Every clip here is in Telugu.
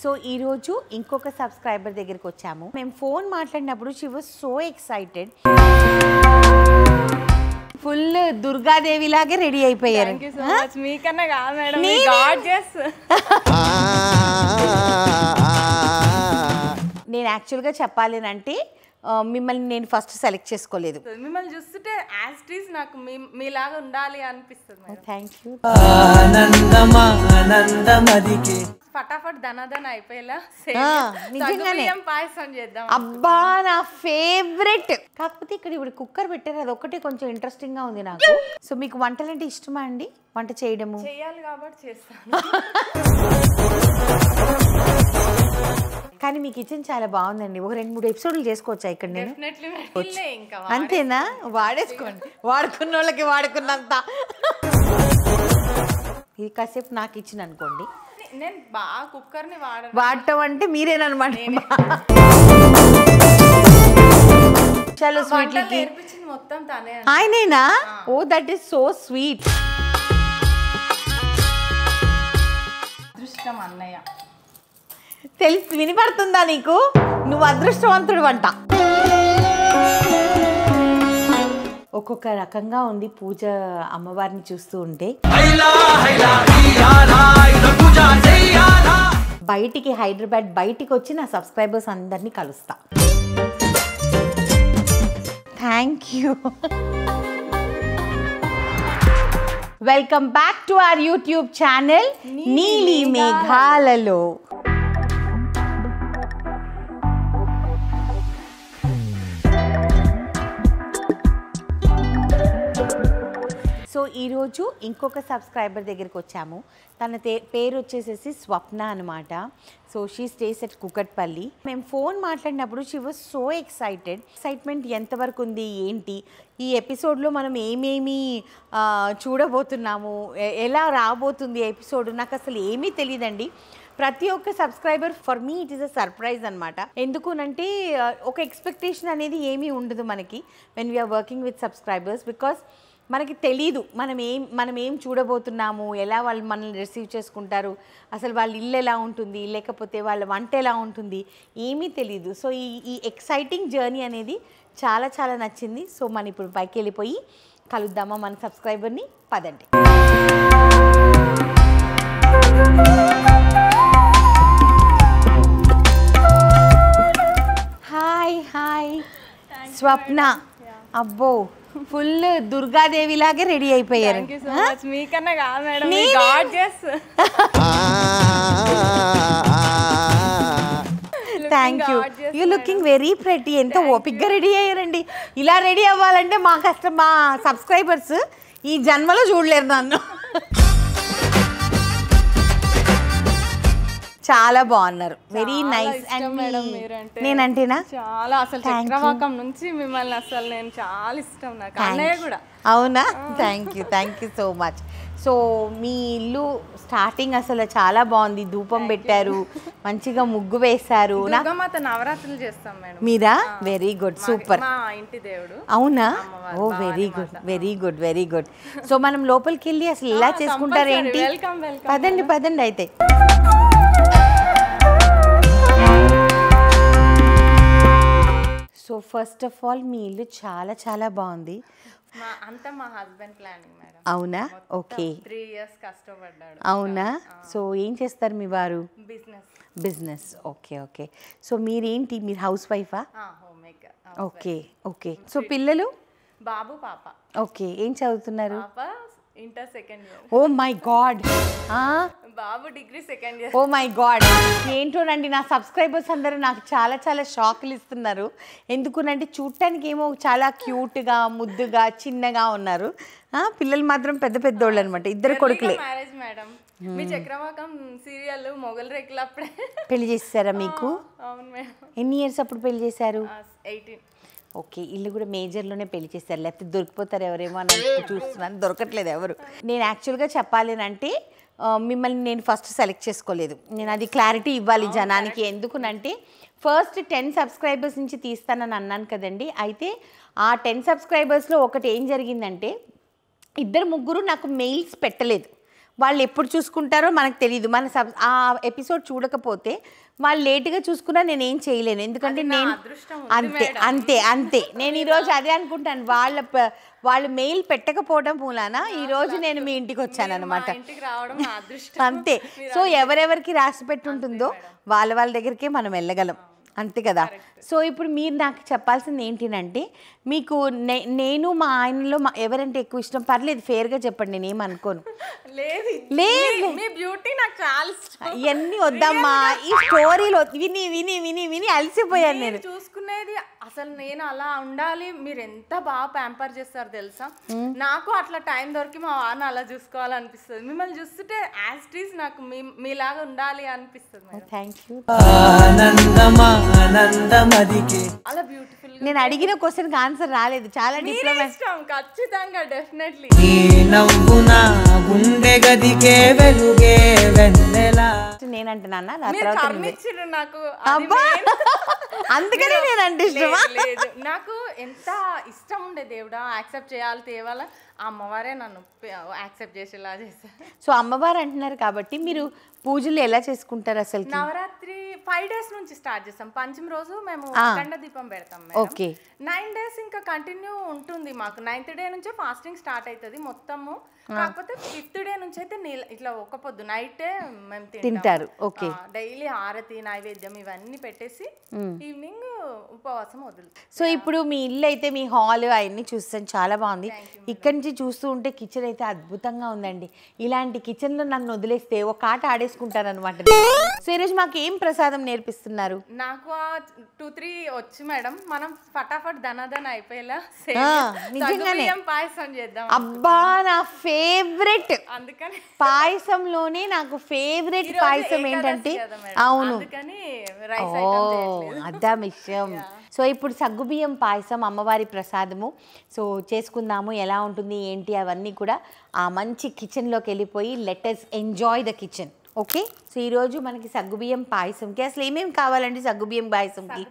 సో ఈరోజు ఇంకొక సబ్స్క్రైబర్ దగ్గరికి వచ్చాము. మేము ఫోన్ మాట్లాడినప్పుడు she was so excited. Full Durgadevi లాగే రెడీ అయిపోయారు. మీకన్నా కాదు మేడం, గార్జియస్. నేను యాక్చువల్గా చెప్పాలి అంటే మిమ్మల్ని నేను ఫస్ట్ సెలెక్ట్ చేసుకోలేదు. మిమ్మల్ని చూస్తుంటే యాస్టీస్ నాకు మీలాగా ఉండాలి అనిపిస్తుంది. Thank you. ఫటాఫట్ ధనాధన అయిపోయేలా నిజంగానే పాయసం చేద్దాం. అబ్బా నా ఫేవరెట్. కాకపోతే ఇక్కడ ఇప్పుడు కుక్కర్ పెట్టారు, అది ఒకటి కొంచెం ఇంట్రెస్టింగ్ గా ఉంది నాకు. సో మీకు వంటలంటే ఇష్టమా అండి? వంట చేయడము చేయాలి కాబట్టి చేస్తాను. కానీ మీ కిచెన్ చాలా బాగుందండి. ఒక 2-3 ఎపిసోడ్లు చేసుకోవచ్చా ఇక్కడ నేను? అంతేనా? వాడేసుకోండి, వాడుకున్న వాళ్ళకి వాడుకున్నంత. ఇది కాసేపు నాకు ఇచ్చిన అనుకోండి. నేను బాగా కుక్కర్ని వాడటం అంటే మీరేనమాట. చాలా స్వీట్లకి మొత్తం తనే ఆయనేనా? Oh that is so sweet. అదృష్టం అన్నయ్య. తెలిసి వినిపడుతుందా నీకు? నువ్వు అదృష్టవంతుడు అంట. ఒక్కొక్క రకంగా ఉంది పూజ అమ్మవారిని చూస్తూ ఉంటే. బయటికి హైదరాబాద్ బయటికి వచ్చి నా సబ్స్క్రైబర్స్ అందరినీ కలుస్తా. Thank you. Welcome back to our YouTube channel నీలి మేఘాలలో. సో ఈరోజు ఇంకొక సబ్స్క్రైబర్ దగ్గరికి వచ్చాము. తన పేరు వచ్చేసేసి స్వప్న అనమాట. So she stays at Kukatpally. మేము ఫోన్ మాట్లాడినప్పుడు she was so excited. Excitement ఎంతవరకు ఉంది ఏంటి, ఈ ఎపిసోడ్లో మనం ఏమేమి చూడబోతున్నాము, ఎలా రాబోతుంది ఎపిసోడ్, నాకు అసలు ఏమీ తెలియదండి. ప్రతి ఒక్క subscriber for me it is a surprise అనమాట. ఎందుకునంటే ఒక ఎక్స్పెక్టేషన్ అనేది ఏమీ ఉండదు మనకి when we are working with subscribers. Because మనకి తెలీదు మనం ఏం చూడబోతున్నాము, ఎలా వాళ్ళు మనల్ని రిసీవ్ చేసుకుంటారు, అసలు వాళ్ళ ఇల్లు ఎలా ఉంటుంది, లేకపోతే వాళ్ళ వంట ఎలా ఉంటుంది, ఏమీ తెలీదు. సో ఈ ఎక్సైటింగ్ జర్నీ అనేది చాలా చాలా నచ్చింది. సో మనం ఇప్పుడు పైకి వెళ్ళిపోయి కలుద్దామా మన సబ్స్క్రైబర్ని? పదండి. హాయ్ హాయ్ స్వప్న. అబ్బో ఫుల్ దుర్గాదేవి లాగే రెడీ అయిపోయారు. మీకన్నా కాదు madam, gorgeous. Thank you. You looking very pretty. ఎంతో ఓపిక్గా రెడీ అయ్యారండి. ఇలా రెడీ అవ్వాలంటే మా సబ్స్క్రైబర్స్ ఈ జన్మలో చూడలేరు నన్ను. చాలా బాగున్నారు. Very nice. అండ్ నేనంటేనా చాలా అసలు చక్రవాకం నుంచి మిమ్మల్ని అసలు నేను చాలా ఇష్టం. నాకు అన్నయ్య కూడా. అవునా? Thank you so much. So మీ ఇల్లు స్టార్టింగ్ అసలు చాలా బాగుంది. ధూపం పెట్టారు, మంచిగా ముగ్గు వేశారు. నవరాత్రులు చేస్తాం మేడం. మీరా? Very good, super. మా ఇంటి దేవుడు. అవునా? Oh very good very good very good. So మనం లోపలికి వెళ్ళి అసలు ఎలా చేసుకుంటారు ఏంటి? పదండి అయితే. సో ఫస్ట్ ఆఫ్ ఆల్ మీ ఇల్లు చాలా చాలా బాగుంది. అంతా మా హస్బెండ్ ప్లానింగ్ మేడం. అవునా? ఓకే. 3 years కష్టపడ్డాడు. అవునా? సో ఏం చేస్తారు మీ వారు? బిజినెస్. ఓకే. సో మీరు హౌస్ వైఫా? Home maker. ఓకే. సో పిల్లలు? బాబు పాప. ఓకే. ఏం చదువుతున్నారు? పాప inter second year. Oh my God. బాబు degree second year. Oh my God. ఏంటోనండి, నా సబ్స్క్రైబర్స్ అందరూ నాకు చాలా చాలా షాకులు ఇస్తున్నారు. ఎందుకునంటే చూడటానికి ఏమో చాలా క్యూట్గా ముద్దుగా చిన్నగా ఉన్నారు. పిల్లలు మాత్రం పెద్ద పెద్దోళ్ళు అనమాట. ఇద్దరు కొడుకులే. Marriage madam. మీ చక్రవాకం సీరియల్ మొగల్ రేకులు అప్పుడే పెళ్లి చేస్తారా మీకు? అవును మేడం. ఎన్ని ఇయర్స్ అప్పుడు పెళ్లి చేశారు? 18. ఓకే. ఇల్లు కూడా మేజర్లోనే పెళ్లి చేస్తారు, లేకపోతే దొరికిపోతారు ఎవరేమో అని చూస్తున్నాను. దొరకట్లేదు ఎవరు. నేను యాక్చువల్గా చెప్పాలి అంటే మిమ్మల్ని నేను ఫస్ట్ సెలెక్ట్ చేసుకోలేదు. నేను అది క్లారిటీ ఇవ్వాలి జనానికి. ఎందుకునంటే ఫస్ట్ 10 సబ్స్క్రైబర్స్ నుంచి తీస్తానని అన్నాను కదండి. అయితే ఆ 10 సబ్స్క్రైబర్స్లో ఒకటి ఏం జరిగిందంటే ఇద్దరు ముగ్గురు నాకు మెయిల్స్ పెట్టలేదు. వాళ్ళు ఎప్పుడు చూసుకుంటారో మనకు తెలియదు. మన ఆ ఎపిసోడ్ చూడకపోతే వాళ్ళు లేట్గా చూసుకున్నా నేనేం చేయలేను. ఎందుకంటే నేను అంతే నేను ఈరోజు అదే అనుకుంటాను. వాళ్ళు మెయిల్ పెట్టకపోవడం మూలాన ఈరోజు నేను మీ ఇంటికి వచ్చాను అనమాట. అంతే. సో ఎవరెవరికి రాసి పెట్టుంటుందో వాళ్ళ దగ్గరికే మనం వెళ్ళగలం, అంతే కదా. సో ఇప్పుడు మీరు నాకు చెప్పాల్సింది ఏంటంటే, మీకు నేను మా ఆయనలో ఎవరంటే ఎక్కువ ఇష్టం? పర్లేదు, ఫేర్గా చెప్పండి, నేనేం అనుకోను. లేదు, మీ బ్యూటీ నాకు చాలా ఇష్టం. ఇవన్నీ వద్దమ్మా, ఈ స్టోరీలో విని విని విని విని అలసిపోయాను నేను. చూసుకునేది అసలు నేను అలా ఉండాలి. మీరు ఎంత బాగా ప్యాంపర్ చేస్తారు తెలుసా. నాకు అట్లా టైం దొరికి మా వారిని అలా చూసుకోవాలనిపిస్తుంది. మిమ్మల్ని చూస్తుంటే యాస్టీస్ నాకు మీలాగా ఉండాలి అనిపిస్తుంది. Thank you. అలా బ్యూటిఫుల్. నేను అడిగిన క్వశ్చన్ కి ఆన్సర్ రాలేదు. చాలా డిప్లొమాటిక్. ఖచ్చితంగా, డెఫినెట్లీ. నేనంటున్నా నాకు అందుకనే నేను అంటే ఇష్టమా? నాకు ఎంత ఇష్టం ఉండే దేవుడా, యాక్సెప్ట్ చేయాలి తేవాల, అమ్మవారే నన్ను యాక్సెప్ట్ చేసేలా చేశారు. సో అమ్మవారు అంటున్నారు కాబట్టి మీరు పూజలు ఎలా చేసుకుంటారు అసలు? నవరాత్రి 5 days నుంచి స్టార్ట్ చేస్తాం. పంచమి రోజు మేము అఖండ దీపం పెడతాం. ఓకే. 9 days ఇంకా కంటిన్యూ ఉంటుంది మాకు. 9th day నుంచే ఫాస్టింగ్ స్టార్ట్ అవుతుంది మొత్తము. కాకపోతే 5th day నుంచి అయితే ఇట్లా ఒక పొద్దు నైటే మేము తింటారు. ఓకే. డైలీ హారతి నైవేద్యం ఇవన్నీ పెట్టేసి ఈవినింగ్ ఉపవాసం వదులుతాం. సో ఇప్పుడు మీ ఇల్లు అయితే, మీ హాల్ అవన్నీ చూస్తాను, చాలా బాగుంది. ఇక్కడి నుంచి చూస్తూ ఉంటే కిచెన్ అయితే అద్భుతంగా ఉందండి. ఇలాంటి కిచెన్ లో నన్ను వదిలేస్తే ఒక ఆట ఆడేసుకుంటాను అనమాట. సో ఈరోజు మాకు ఏం ప్రసాదం నేర్పిస్తున్నారు? నాకు 2-3 వచ్చు మేడం. మనం ఫటాఫట్ ధనాధన అయిపోయేలా నిజంగానే పాయసం చేద్దాం. అబ్బా, నా ఫేవరెట్. అందుకని పాయసంలోనే నాకు ఫేవరెట్ పాయసం ఏంటంటే, అవును, అదా విషయం. సో ఇప్పుడు సగ్గుబియ్యం పాయసం అమ్మవారి ప్రసాదము. సో చేసుకుందాము, ఎలా ఉంటుంది ఏంటి అవన్నీ కూడా ఆ మంచి కిచెన్లోకి వెళ్ళిపోయి let us enjoy the kitchen. Okay. So ఈరోజు మనకి సగ్గుబియ్యం పాయసంకి అసలు ఏమేమి కావాలండి? సగ్గుబియ్యం పాయసంకి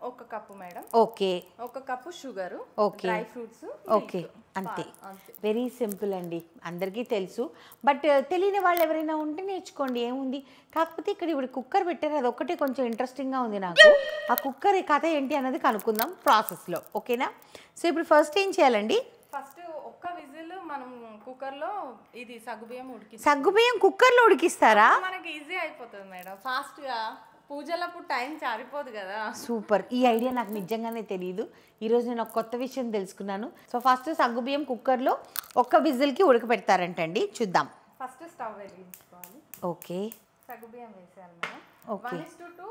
1 cup madam. Okay. 1 cup sugar, okay, dry fruits. Okay, అంతే. వెరీ సింపుల్ అండి, అందరికీ తెలుసు. బట్ తెలియని వాళ్ళు ఎవరైనా ఉంటే నేర్చుకోండి, ఏముంది. కాకపోతే ఇక్కడ ఇప్పుడు కుక్కర్ పెట్టారు, అది ఒక్కటే కొంచెం ఇంట్రెస్టింగ్గా ఉంది నాకు. ఆ కుక్కర్ కథ ఏంటి అన్నది కనుక్కుందాం ప్రాసెస్లో, ఓకేనా. సో ఇప్పుడు ఫస్ట్ ఏం చేయాలండి? ఫస్ట్ ఒక్క విజిల్ మనం కుక్కర్లో ఇది సగ్గుబియ్యం ఉడికిస్తాం. సగ్గుబియ్యం కుక్కర్లో ఉడికిస్తారా? మనకి ఈజీ అయిపోతుంది మేడం, ఫాస్ట్గా. పూజలప్పుడు టైం చారిపోదు కదా. సూపర్. ఈ ఐడియా నాకు నిజంగానే తెలియదు. ఈరోజు నేను ఒక కొత్త విషయం తెలుసుకున్నాను. సో ఫస్ట్ సగ్గుబియ్యం కుక్కర్లో ఒక్క విజిల్కి ఉడకపెడతారంటండి, చూద్దాం. ఫస్ట్ స్టవ్ వెలిగించుకోవాలి. ఓకే. సగ్గుబియ్యం వేసేయాలి మేడం. ఓకే. 1:2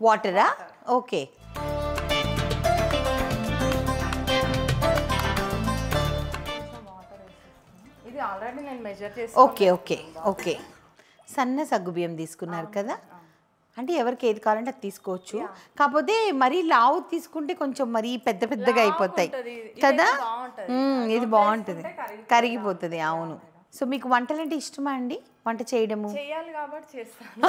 వాటరా? ఓకే. ఇది ఆల్రెడీ నేను మెజర్ చేసి. Okay okay okay. సన్న సగ్గుబియ్యం తీసుకున్నారు కదా, అంటే ఎవరికి ఏది కావాలంటే అది తీసుకోవచ్చు. కాకపోతే మరీ లావు తీసుకుంటే కొంచెం మరీ పెద్ద పెద్దగా అయిపోతాయి కదా. ఇది బాగుంటుంది, కరిగిపోతుంది. అవును. సో మీకు వంటలంటే ఇష్టమా అండి? వంట చేయడము చేయాలి కాబట్టి చేస్తాను.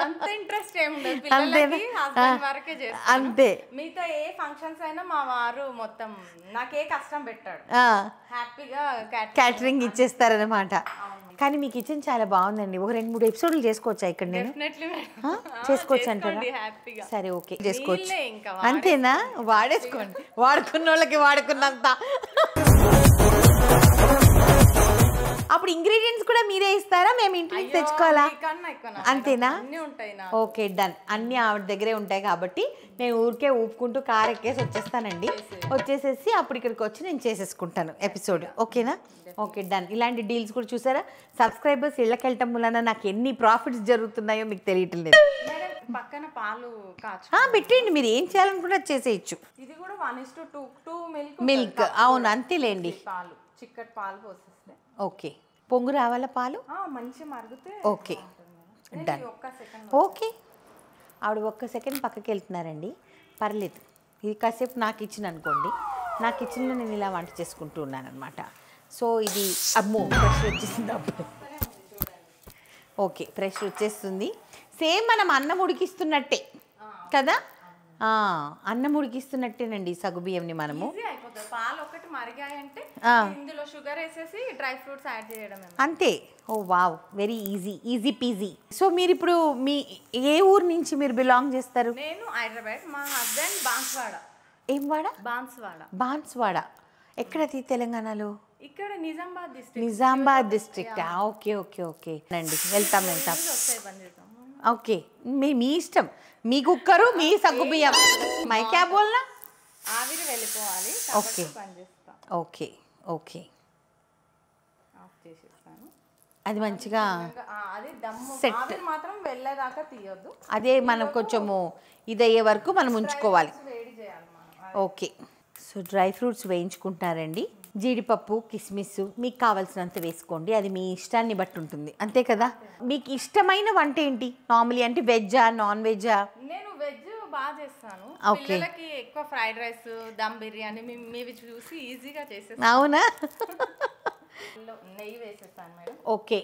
అంత ఇంట్రెస్ట్ ఏముండదు, పిల్లలకి హస్బెండ్ వరకే చేస్తాను అంతే. మీతో ఏ ఫంక్షన్స్ అయినా మా వారు మొత్తం నాకే కష్టం పెట్టాడు, హ్యాపీగా క్యాటరింగ్ ఇచ్చేస్తారనమాట. కానీ మీ కిచెన్ చాలా బాగుందండి. ఒక 2-3 ఎపిసోడ్లు చేసుకోవచ్చా ఇక్కడ? నేను చేసుకోవచ్చు అంటారా? సరే, ఓకే, చేసుకోవచ్చు. అంతేనా? వాడేసుకోండి, వాడుకున్న వాళ్ళకి వాడుకున్నంత. అప్పుడు ఇంగ్రీడియంట్స్ కూడా మీరే ఇస్తారా, మేము ఇంటి నుంచి తెచ్చుకోవాలా? అంతేనా? Okay, done. అన్నీ ఆవిడ దగ్గరే ఉంటాయి కాబట్టి నేను ఊరికే ఊపుకుంటూ కార్ ఎక్కేసి వచ్చేస్తానండి. వచ్చేసేసి అప్పుడు ఇక్కడికి వచ్చి నేను చేసేసుకుంటాను ఎపిసోడ్, ఓకేనా? Okay, done. ఇలాంటి డీల్స్ కూడా చూసారా? సబ్స్క్రైబర్స్ ఇళ్ళకి వెళ్ళటం వలన నాకు ఎన్ని ప్రాఫిట్స్ జరుగుతున్నాయో మీకు తెలియటం లేదు. పక్కన పాలు పెట్టండి, మీరు ఏం చేయాలనుకుంటే అది చేసేయచ్చు. ఇది కూడా 1:2 మిల్క్. అవును, అంతేలేండి. పాలు, చిక్కటి పాలు పోసేస్తే. ఓకే. పొంగు రావాలా పాలు? మంచి మరిగితే. Okay, done. ఓకే, ఆవిడ 1 సెకండ్ పక్కకి వెళ్తున్నారండి, పర్లేదు. ఇది కాసేపు నా కిచెన్ అనుకోండి. నా కిచెన్లో నేను ఇలా వంట చేసుకుంటూ ఉన్నాను అనమాట. సో ఇది అమ్మో ప్రెషర్ వచ్చేసింది అప్పుడు. ఓకే, ప్రెషర్ వచ్చేస్తుంది. సేమ్ మనం అన్నం ఉడికిస్తున్నట్టే కదా. అన్నం ఉడికిస్తున్నట్టేనండి సగ్గుబియ్యంని మనము. ఈజీ అయిపోతుంది. పాలు ఒకటి మరిగాయంటే ఇందులో షుగర్ వేసేసి డ్రై ఫ్రూట్స్ యాడ్ చేయడం అంతే. Oh wow, very easy peasy. So మీరు ఇప్పుడు మీ ఏ ఊరు నుంచి మీరు బిలాంగ్ చేస్తారు? నేను హైదరాబాద్, మా హస్బెండ్ బాన్స్వాడ. ఏం వాడ? బాన్స్వాడ. ఎక్కడది తెలంగాణలో? ఇక్కడ Nizamabad district. Okay okay okay అండి, వెళ్తాం. ఓకే, మీ ఇష్టం, మీ కుక్కరు, మీ సగ్గుబియ్యం. మై క్యా బోల్నా? ఆవిరి వెళ్ళిపోవాలి. ఓకే ఓకే ఓకే, అది మంచిగా సెట్ మాత్రం వెళ్ళేదాకా తీయొద్దు. అదే మనం కొంచెము ఇదయ్యే వరకు మనం ఉంచుకోవాలి. ఓకే, సో డ్రై ఫ్రూట్స్ వేయించుకుంటారండి. జీడిపప్పు, కిస్మిస్ మీకు కావాల్సినంత వేసుకోండి, అది మీ ఇష్టాన్ని బట్టి ఉంటుంది, అంతే కదా. మీకు ఇష్టమైన వంట ఏంటి నార్మలీ? అంటే వెజ్జా, నాన్ వెజ్జా? నేను వెజ్ బాగా చేస్తాను. పిల్లలకి ఎక్కువ ఫ్రైడ్ రైస్, దమ్ బిర్యానీ మీవి చూసి ఈజీగా చేసేస్తాను. అవునా? నెయ్యి వేసేస్తాను మేడం. ఓకే,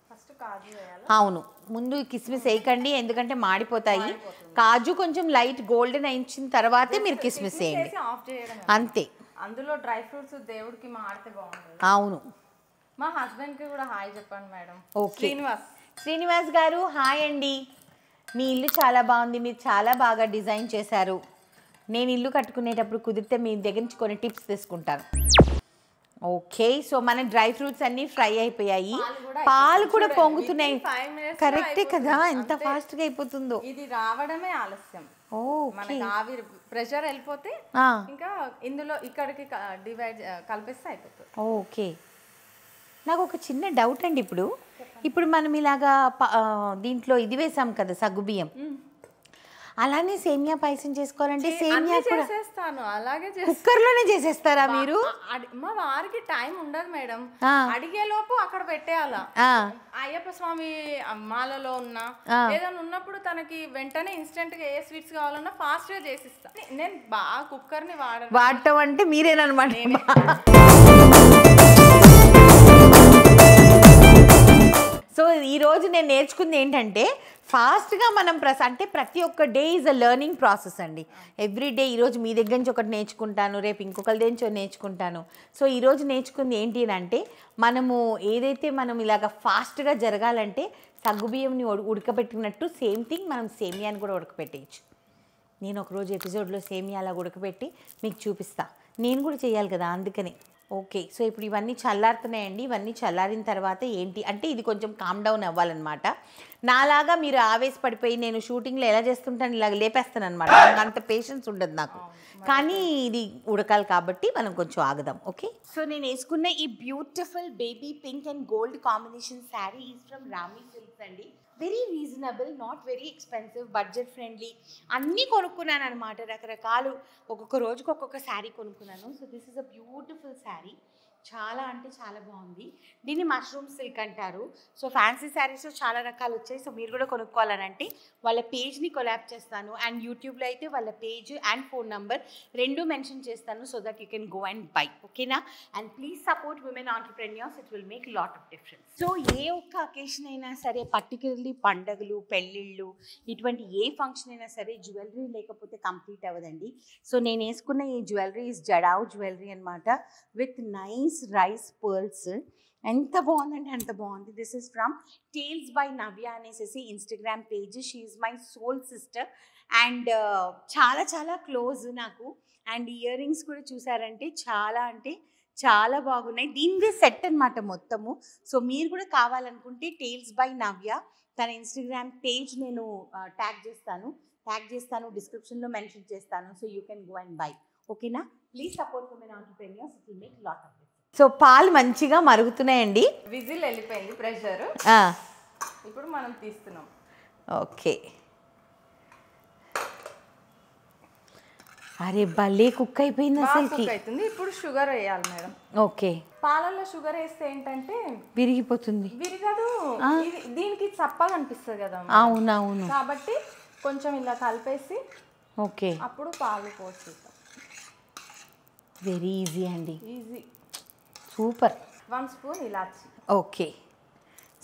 ఫస్ట్ కాజు వేయాలి. అవును, ముందు కిస్మిస్ వేయకండి ఎందుకంటే మాడిపోతాయి. కాజు కొంచెం లైట్ గోల్డెన్ అయిన తర్వాతే మీరు కిస్మిస్ వేయండి, అంతే. అందులో డ్రై ఫ్రూట్స్ దేవుడికి మాడితే బాగుంటుంది. అవును. మా హస్బెండ్ కి కూడా హాయ్ చెప్పండి మేడం. ఓకే, శ్రీనివాస్ గారు హాయ్ అండి. మీ ఇల్లు చాలా బాగుంది, మీరు చాలా బాగా డిజైన్ చేశారు. నేను ఇల్లు కట్టుకునేటప్పుడు కుదిరితే మీ దగ్గర నుంచి కొన్ని టిప్స్ తీసుకుంటాను. ఓకే, సో మన డ్రై ఫ్రూట్స్ అన్నీ ఫ్రై అయిపోయాయి, పాలు కూడా పొంగుతున్నాయి. కరెక్టే కదా, ఎంత ఫాస్ట్గా అయిపోతుందో. ఇది రావడమే ఆలస్యం. మనకి ఆవిరి ప్రెషర్ వెళ్ళిపోతే ఇంకా ఇందులో ఇక్కడికి డివైడ్ కలిపేస్తే అయిపోతుంది. ఓకే, నాకు ఒక చిన్న డౌట్ అండి. ఇప్పుడు మనం ఇలాగా దీంట్లో ఇది వేసాం కదా సగ్గుబియ్యం, అలానే సేమియా పాయసం చేసుకోవాలంటే సేమియా కూడా చేస్తాను, అలాగే కుక్కర్లోనే చేసేస్తారా మీరు? మా వారికి టైం ఉండదు మేడం, అడిగే లోపు అక్కడ పెట్టేయాలా. అయ్యప్ప స్వామి మాలలో ఉన్నా ఏదైనా ఉన్నప్పుడు తనకి వెంటనే ఇన్స్టెంట్ గా ఏ స్వీట్స్ కావాలన్నా ఫాస్ట్ గా చేసిస్తా. నేను బాగా కుక్కర్ ని వాడటం అంటే మీరేనమాట. సో ఈరోజు నేను నేర్చుకుంది ఏంటంటే ఫాస్ట్గా మనం అంటే ప్రతి ఒక్క day is a learning process అండి. ఎవ్రీ డే ఈరోజు మీ దగ్గర నుంచి ఒకటి నేర్చుకుంటాను, రేపు ఇంకొకరి దగ్గర నుంచి నేర్చుకుంటాను. సో ఈరోజు నేర్చుకుంది ఏంటి అంటే మనము ఏదైతే మనం ఇలాగ ఫాస్ట్గా జరగాలంటే సగ్గుబియ్యంని ఉడకబెట్టినట్టు సేమ్ థింగ్ మనం సేమియాని కూడా ఉడకబెట్టేయచ్చు. నేను ఒకరోజు ఎపిసోడ్లో సేమియా అలా ఉడకబెట్టి మీకు చూపిస్తా, నేను కూడా చేయాలి కదా, అందుకని. ఓకే, సో ఇప్పుడు ఇవన్నీ చల్లారుతున్నాయండి. ఇవన్నీ చల్లారిన తర్వాత ఏంటి అంటే ఇది కొంచెం కామ్ డౌన్ అవ్వాలన్నమాట. నాలాగా మీరు ఆవేశపడిపోయి నేను షూటింగ్లో ఎలా చేస్తుంటాను ఇలాగ లేపేస్తాను అనమాట, అంత పేషెన్స్ ఉండదు నాకు. కానీ ఇది ఉడకాలి కాబట్టి మనం కొంచెం ఆగదాం. ఓకే, సో నేను వేసుకున్న ఈ beautiful baby pink and gold combination sari is from Rami Silks అండి. Very reasonable, not very expensive, budget friendly. అన్నీ కొనుక్కున్నాను అనమాట, రకరకాలు. ఒక్కొక్క రోజుకి ఒక్కొక్క శారీ కొనుక్కున్నాను. So this is a beautiful sari, చాలా అంటే చాలా బాగుంది. దీన్ని మష్రూమ్ సిల్క్ అంటారు. సో ఫ్యాన్సీ శారీస్లో చాలా రకాలు వచ్చాయి. సో మీరు కూడా కొనుక్కోవాలనంటే వాళ్ళ పేజ్ని కొలాబ్ చేస్తాను, అండ్ యూట్యూబ్లో అయితే వాళ్ళ పేజ్ అండ్ ఫోన్ నెంబర్ రెండు మెన్షన్ చేస్తాను, so that you can go and buy. ఓకేనా? And please support women entrepreneurs, it will make lot of difference. So ఏ ఒక్క అకేషన్ అయినా సరే, పర్టికులర్లీ పండగలు, పెళ్ళిళ్ళు, ఇటువంటి ఏ ఫంక్షన్ అయినా సరే జ్యువెలరీ లేకపోతే కంప్లీట్ అవ్వదండి. సో నేను వేసుకున్న ఈ జ్యువెలరీ ఇస్ జడావ్ జ్యువెలరీ అనమాట, విత్ నైస్ రైస్ పర్ల్స్. ఎంత బాగుందంటే అంత బాగుంది. This is from Tales by Navya అనేసి Instagram page. She is my soul sister and చాలా చాలా క్లోజ్ నాకు. అండ్ ఇయర్ రింగ్స్ కూడా చూసారంటే చాలా అంటే చాలా బాగున్నాయి. దీనిదే సెట్ అనమాట మొత్తము. సో మీరు కూడా కావాలనుకుంటే టేల్స్ బై నవ్య తన ఇన్స్టాగ్రామ్ పేజ్ నేను ట్యాగ్ చేస్తాను, డిస్క్రిప్షన్లో మెన్షన్ చేస్తాను. So you can go and buy. ఓకేనా? Please support women entrepreneurs, it will make lot of difference. So పాలు మంచిగా మరుగుతున్నాయండి, విజిల్ వెళ్ళిపోయింది, ప్రెషర్. ఇప్పుడు మనం తీస్తున్నాం. ఓకే, అరే భలే కుక్ అయిపోయింది అసలు. ఇప్పుడు షుగర్ వేయాలి మేడం. ఓకే, పాలల్లో షుగర్ వేస్తే ఏంటంటే విరిగిపోతుంది. విరిగదు, దీనికి చప్పగా అనిపిస్తుంది కదా. అవునవును, కాబట్టి కొంచెం ఇలా కలిపేసి ఓకే అప్పుడు పాలు పోసేస్తాం. వెరీ ఈజీ అండి, ఈజీ, సూపర్. 1 స్పూన్ ఇలాచి. ఓకే,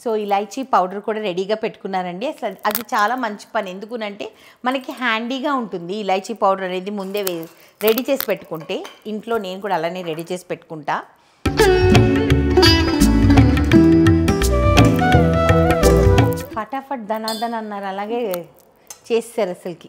సో ఇలాచీ పౌడర్ కూడా రెడీగా పెట్టుకున్నానండి. అసలు అది చాలా మంచి పని, ఎందుకునంటే మనకి హ్యాండీగా ఉంటుంది. ఇలాచీ పౌడర్ అనేది ముందే రెడీ చేసి పెట్టుకుంటే, ఇంట్లో నేను కూడా అలానే రెడీ చేసి పెట్టుకుంటా. ఫటాఫట్ ధనాధన్ అన్నారు, అలాగే చేస్తారు. అసలుకి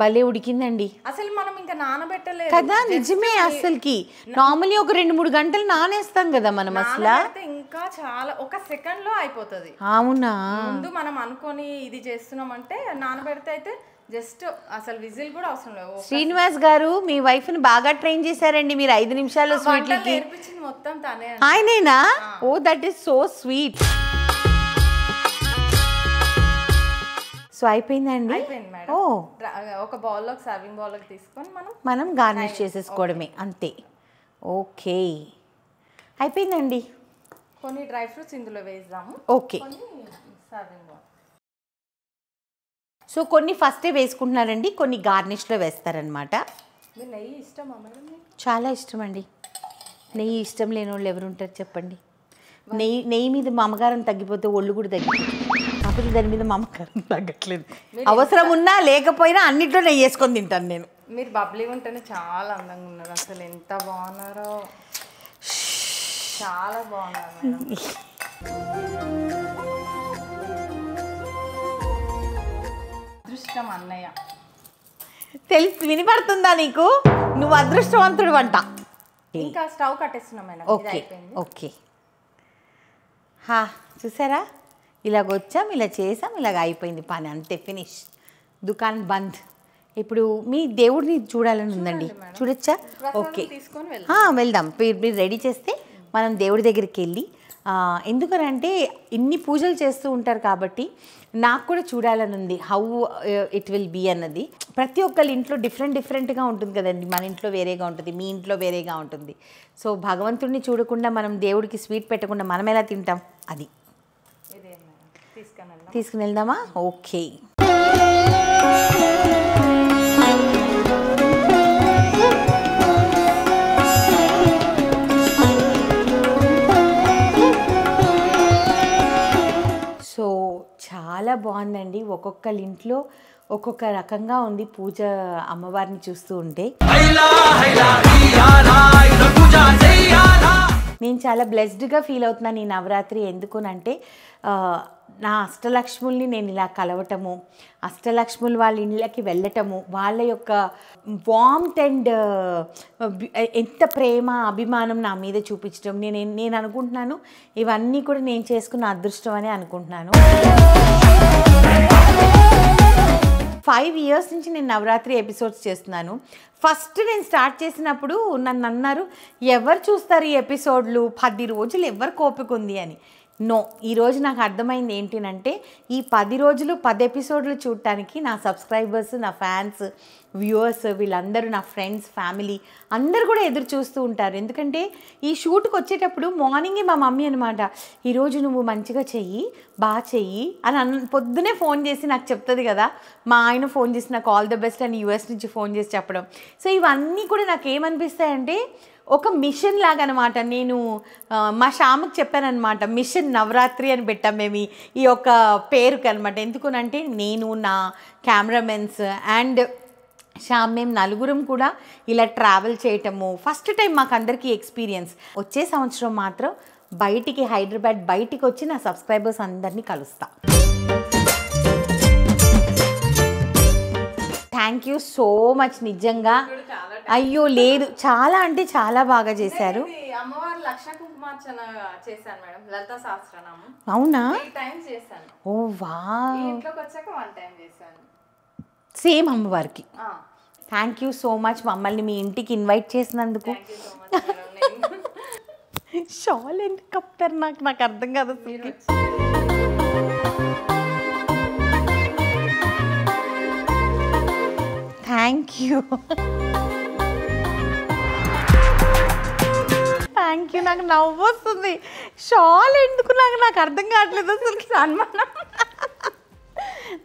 భలే ఉడికిందండి అసలు మనం ఇంకా నానబెట్టలేదు కదా. నిజమే, అసలుకి నార్మల్లీ ఒక 2-3 గంటలు నానేస్తాం కదా మనం. అసలు ఇంకా చాలా ఒక సెకండ్ లో అయిపోతుంది. అవునా? ముందు మనం అనుకొని ఇది చేస్తున్నామంటే నానబెడితే అయితే జస్ట్ అసలు విజిల్ కూడా అవసరం లేదు. శ్రీనివాస్ గారు మీ వైఫ్ ని బాగా ట్రైన్ చేశారండి మీరు. 5 నిమిషాల్లో స్వీట్లకి నేర్పించింది మొత్తం తనే. ఆయనేనా? Oh that is so sweet. So అయిపోయిందండి. అయిపోయింది మేడం. ఒక బౌల్లోకి సర్వింగ్ బౌల్లోకి తీసుకొని మనం గార్నిష్ చేసేసుకోవడమే అంతే. ఓకే, అయిపోయిందండి. కొన్ని డ్రై ఫ్రూట్స్ ఇందులో వేద్దాము. Okay, serving bowl. సో కొన్ని ఫస్టే వేసుకుంటున్నారండి, కొన్ని గార్నిష్లో వేస్తారనమాట. నెయ్యి ఇష్టమా మేడం? చాలా ఇష్టం అండి. నెయ్యి ఇష్టం లేని వాళ్ళు ఎవరు ఉంటారు చెప్పండి. నెయ్యి మీద మమకారం తగ్గిపోతే ఒళ్ళు కూడా తగ్గిపోతుంది. కాకపోతే దాని మీద మమకారం తగ్గట్లేదు. అవసరం ఉన్నా లేకపోయినా అన్నిట్లో నెయ్యి వేసుకొని తింటాను నేను. మీరు బబ్లీగా ఉంటేనే చాలా అందంగా ఉన్నారు. అసలు ఎంత బాగున్నారో, చాలా బాగున్నారు. అదృష్టం అన్నయ్య. వినిపడుతుందా నీకు? నువ్వు అదృష్టవంతుడు అంట. ఇంకా స్టవ్ కట్టేస్తున్నాం మేడం. Okay okay. చూసారా, ఇలాగ వచ్చాం, ఇలా చేసాం, ఇలాగ అయిపోయింది పని, అంతే, ఫినిష్. దుకాన్ బంద్. ఇప్పుడు మీ దేవుడిని చూడాలని ఉందండి, చూడొచ్చా? ఓకే, వెళ్దాం. మీరు రెడీ చేస్తే మనం దేవుడి దగ్గరికి వెళ్ళి, ఎందుకనంటే ఇన్ని పూజలు చేస్తూ ఉంటారు కాబట్టి నాకు కూడా చూడాలని ఉంది, హౌ ఇట్ విల్ బీ అన్నది. ప్రతి ఒక్కరి ఇంట్లో డిఫరెంట్గా ఉంటుంది కదండి. మన ఇంట్లో వేరేగా ఉంటుంది, మీ ఇంట్లో వేరేగా ఉంటుంది. సో భగవంతుడిని చూడకుండా మనం దేవుడికి స్వీట్ పెట్టకుండా మనం ఎలా తింటాం? అది తీసుకుని వెళ్దామా? ఓకే. సో చాలా బాగుందండి. ఒక్కొక్కళ్ళ ఇంట్లో ఒక్కొక్క రకంగా ఉంది పూజ. అమ్మవారిని చూస్తూ ఉంటే నేను చాలా బ్లెస్డ్గా ఫీల్ అవుతున్నాను ఈ నవరాత్రి. ఎందుకునంటే నా అష్టలక్ష్ముల్ని నేను ఇలా కలవటము, అష్టలక్ష్ములు వాళ్ళ ఇళ్ళకి వెళ్ళటము, వాళ్ళ యొక్క వార్మ్త్ అండ్ ఎంత ప్రేమ అభిమానం నా మీద చూపించడం, నేను అనుకుంటున్నాను ఇవన్నీ కూడా నేను చేసుకున్న అదృష్టం అని అనుకుంటున్నాను. 5 years నుంచి నేను నవరాత్రి ఎపిసోడ్స్ చేస్తున్నాను. ఫస్ట్ నేను స్టార్ట్ చేసినప్పుడు నన్ను అన్నారు, ఎవరు చూస్తారు ఈ ఎపిసోడ్లు, 10 రోజులు ఎవరికి ఓపిక ఉంది అని. నో, ఈరోజు నాకు అర్థమైంది ఏంటినంటే ఈ 10 రోజులు 10 ఎపిసోడ్లు చూడటానికి నా సబ్స్క్రైబర్స్, నా ఫ్యాన్స్, వ్యూవర్స్, వీళ్ళందరూ నా ఫ్రెండ్స్, ఫ్యామిలీ అందరు కూడా ఎదురు చూస్తూ ఉంటారు. ఎందుకంటే ఈ షూట్కి వచ్చేటప్పుడు మార్నింగే మా మమ్మీ అనమాట, ఈరోజు నువ్వు మంచిగా చెయ్యి, బాగా చెయ్యి అని పొద్దునే ఫోన్ చేసి నాకు చెప్తుంది కదా. మా ఆయన ఫోన్ చేసి నాకు ఆల్ ద బెస్ట్ అని యూఎస్ నుంచి ఫోన్ చేసి చెప్పడం. సో ఇవన్నీ కూడా నాకు ఏమనిపిస్తాయంటే ఒక మిషన్ లాగా అనమాట. నేను మా శ్యామ్కి చెప్పానమాట, మిషన్ నవరాత్రి అని పెట్టాం మేము ఈ యొక్క పేరుకి అనమాట. ఎందుకునంటే నేను, నా కెమెరామెన్స్ అండ్ శ్యామ్, మేము నలుగురం కూడా ఇలా ట్రావెల్ చేయటము ఫస్ట్ టైం మాకు అందరికీ ఎక్స్పీరియన్స్. వచ్చే సంవత్సరం మాత్రం బయటికి, హైదరాబాద్ బయటికి వచ్చి నా సబ్స్క్రైబర్స్ అందరినీ కలుస్తా. థ్యాంక్ యూ సో మచ్ నిజంగా. అయ్యో లేదు, చాలా అంటే చాలా బాగా చేశారు. అమ్మవారు లక్ష కుంకుమార్చన చేశాను మేడం, లలితా సహస్రనామం. అవునా? 3 times చేశాను. ఓ వా. ఇంట్లోకి వచ్చాక 1 time చేశాను సేమ్ అమ్మవారికి. థ్యాంక్ యూ సో మచ్ మమ్మల్ని మీ ఇంటికి ఇన్వైట్ చేసినందుకు. షాల్ ఎందుకు కప్పారు నాకు అర్థం కాదు. Thank you, thank you. నాకు నవ్వు వస్తుంది. షాల్ ఎందుకు నాకు అర్థం కావట్లేదు అసలు. సన్మానం.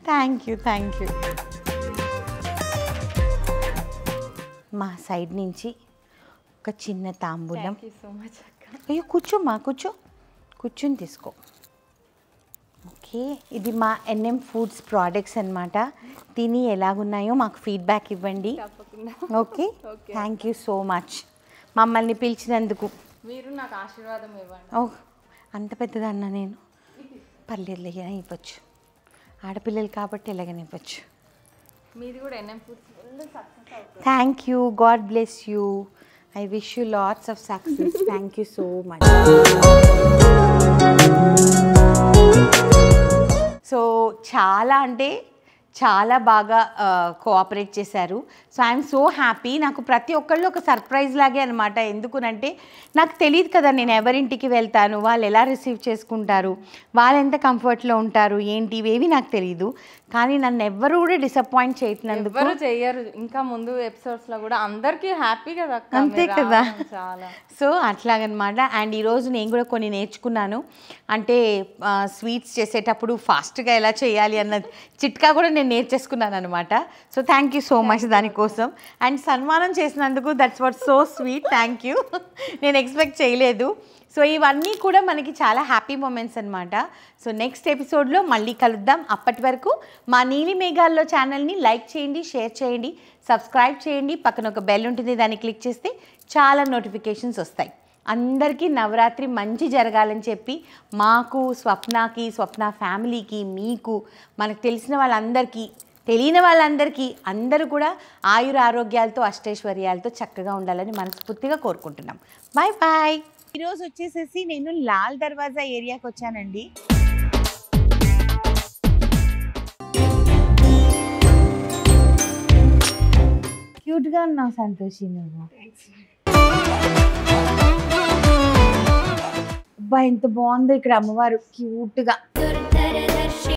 Thank you, thank you. మా సైడ్ నుంచి ఒక చిన్న తాంబూలం. సో మచ్ అక్క. అయ్యో కూర్చోమ్మా, కూర్చొని తీసుకో. ఓకే, ఇది మా ఎన్ఎం ఫుడ్స్ ప్రోడక్ట్స్ అన్నమాట. తిని ఎలాగున్నాయో మాకు ఫీడ్బ్యాక్ ఇవ్వండి. తప్పకుండా. Okay, thank you so much మమ్మల్ని పిలిచినందుకు. మీరు నాకు ఆశీర్వాదం ఇవ్వండి. ఓ, అంత పెద్దదన్నా నేను? పర్లేదు, ఇవ్వచ్చు. ఆడపిల్లలు కాబట్టి ఎలాగని ఇవ్వచ్చు. మీది కూడా ఎన్ఎం ఫుడ్స్ ఫుల్ సక్సెస్ అవుతుంది. Thank you, God bless you. I wish you lots of success. Thank you so much. So చాలా అంటే చాలా బాగా కోఆపరేట్ చేశారు. So I'm so happy. నాకు ప్రతి ఒక్కళ్ళు ఒక సర్ప్రైజ్ లాగే అనమాట. ఎందుకునంటే నాకు తెలియదు కదా నేను ఎవరింటికి వెళ్తాను, వాళ్ళు ఎలా రిసీవ్ చేసుకుంటారు, వాళ్ళు ఎంత కంఫర్ట్లో ఉంటారు, ఏంటి ఇవేవి నాకు తెలియదు. కానీ నన్ను ఎవ్వరు కూడా డిసప్పాయింట్ చేయట్నందుకు. ఎవరు చెయ్యరు. ఇంకా ముందు ఎపిసోడ్స్లో కూడా అందరికీ హ్యాపీ కదా అక్క. అంతే కదా. చాలా. సో అట్లాగనమాట. అండ్ ఈరోజు నేను కూడా కొన్ని నేర్చుకున్నాను. అంటే స్వీట్స్ చేసేటప్పుడు ఫాస్ట్గా ఎలా చేయాలి అన్న చిట్కా కూడా నేను నేర్చేసుకున్నాను అనమాట. So thank you so much దానికోసం. అండ్ సన్మానం చేసినందుకు that's what so sweet. Thank you. నేను ఎక్స్పెక్ట్ చేయలేదు. సో ఇవన్నీ కూడా మనకి చాలా హ్యాపీ మూమెంట్స్ అనమాట. సో నెక్స్ట్ ఎపిసోడ్లో మళ్ళీ కలుద్దాం. అప్పటి వరకు మా నీలి మేఘాల్లో ఛానల్ని లైక్ చేయండి, షేర్ చేయండి, సబ్స్క్రైబ్ చేయండి. పక్కన ఒక బెల్ ఉంటుంది, దాన్ని క్లిక్ చేస్తే చాలా నోటిఫికేషన్స్ వస్తాయి. అందరికీ నవరాత్రి మంచి జరగాలని చెప్పి మాకు, స్వప్నకి, స్వప్న ఫ్యామిలీకి, మీకు, మనకు తెలిసిన వాళ్ళందరికీ, తెలియని వాళ్ళందరికీ అందరూ కూడా ఆయుర ఆరోగ్యాలతో అష్టైశ్వర్యాలతో చక్కగా ఉండాలని మనస్ఫూర్తిగా కోరుకుంటున్నాం. Bye bye. ఈరోజు వచ్చేసేసి నేను లాల్ దర్వాజా ఏరియాకి వచ్చానండి. క్యూట్గా ఉన్నావు సంతోషి నువ్వు. అబ్బా ఎంత బాగుందో ఇక్కడ అమ్మవారు, క్యూట్గా.